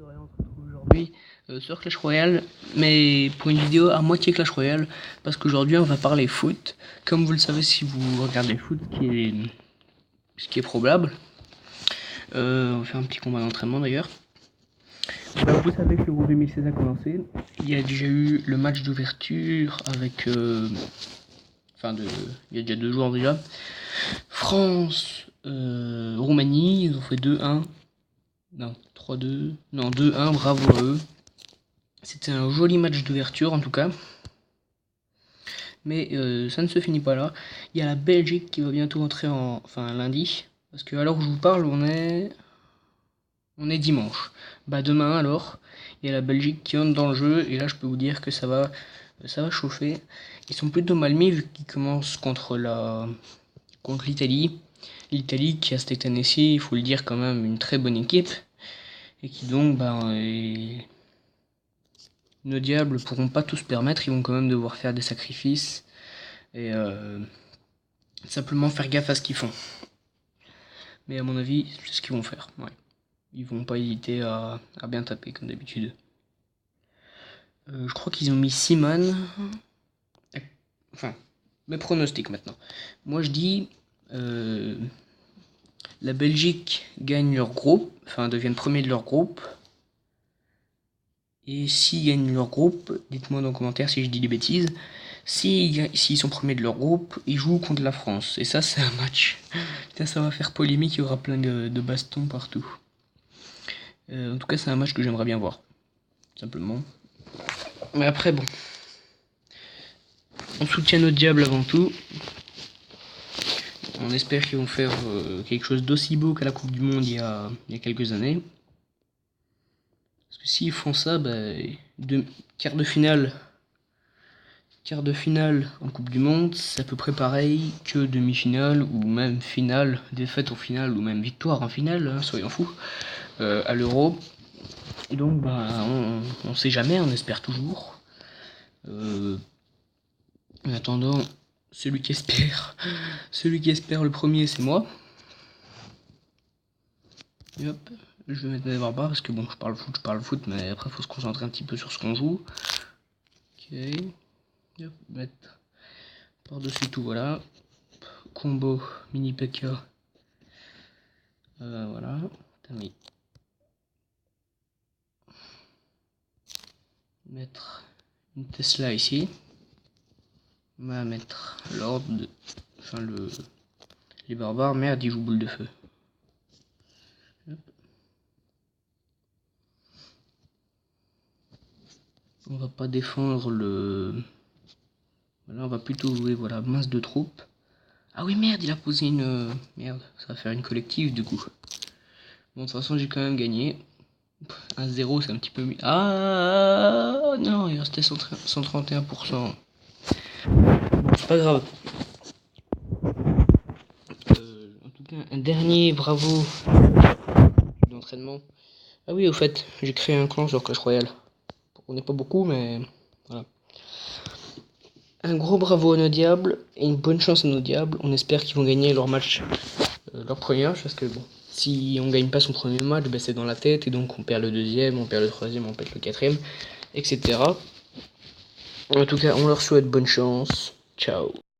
On se retrouve aujourd'hui sur Clash Royale, mais pour une vidéo à moitié Clash Royale, parce qu'aujourd'hui on va parler foot. Comme vous le savez si vous regardez le foot, ce qui est probable. On va faire un petit combat d'entraînement d'ailleurs. Vous savez que l'Euro 2016 a commencé. Il y a déjà eu le match d'ouverture avec... il y a déjà 2 jours déjà. France, Roumanie, ils ont fait 2-1. Non, 3-2. Non, 2-1, bravo à eux. C'était un joli match d'ouverture en tout cas. Mais ça ne se finit pas là. Il y a la Belgique qui va bientôt entrer lundi. Parce que à l'heure où je vous parle, on est dimanche. Bah demain alors, il y a la Belgique qui entre dans le jeu. Et là je peux vous dire que ça va chauffer. Ils sont plutôt mal mis vu qu'ils commencent contre l'Italie. L'Italie qui a cette année-ci, il faut le dire quand même, une très bonne équipe. Et qui donc, nos diables pourront pas tout se permettre, ils vont quand même devoir faire des sacrifices et simplement faire gaffe à ce qu'ils font. Mais à mon avis, c'est ce qu'ils vont faire. Ouais. Ils vont pas hésiter à bien taper comme d'habitude. Je crois qu'ils ont mis 6 man. Enfin, mes pronostics maintenant. Moi je dis la Belgique gagne leur groupe, deviennent premier de leur groupe. Et s'ils gagnent leur groupe, dites-moi dans les commentaires si je dis des bêtises. S'ils sont premiers de leur groupe, ils jouent contre la France. Et ça, c'est un match. Putain, ça va faire polémique, il y aura plein de bastons partout. En tout cas, c'est un match que j'aimerais bien voir. Simplement. Mais après, bon. On soutient nos diables avant tout. On espère qu'ils vont faire quelque chose d'aussi beau qu'à la Coupe du Monde il y a quelques années. Parce que s'ils font ça, quart de finale en Coupe du Monde, c'est à peu près pareil que demi-finale ou même finale, défaite en finale ou même victoire en finale, hein, soyons fous, à l'Euro. Donc on sait jamais, on espère toujours. En attendant, celui qui espère le premier, c'est moi. Et hop, je vais mettre mes barbares parce que bon, je parle foot, mais après faut se concentrer un petit peu sur ce qu'on joue. Ok. Hop, mettre par-dessus tout, voilà. Combo, mini PK. Voilà. Terminé. Mettre une Tesla ici. On va mettre l'ordre les barbares. Merde, ils jouent boule de feu. Hop. On va pas défendre le... Voilà, on va plutôt jouer, voilà, masse de troupes. Ah oui, merde, il a posé une... Merde, ça va faire une collective, du coup. Bon, de toute façon, j'ai quand même gagné. 1-0, c'est un petit peu mieux. Ah non, il restait 131%. Bon, c'est pas grave. En tout cas, un dernier bravo d'entraînement. Ah oui, au fait, j'ai créé un clan sur Clash Royale. On n'est pas beaucoup, mais voilà. Un gros bravo à nos diables et une bonne chance à nos diables. On espère qu'ils vont gagner leur match, leur premier match, parce que bon, si on gagne pas son premier match, c'est dans la tête et donc on perd le deuxième, on perd le troisième, on perd le quatrième, etc. En tout cas, on leur souhaite bonne chance. Ciao.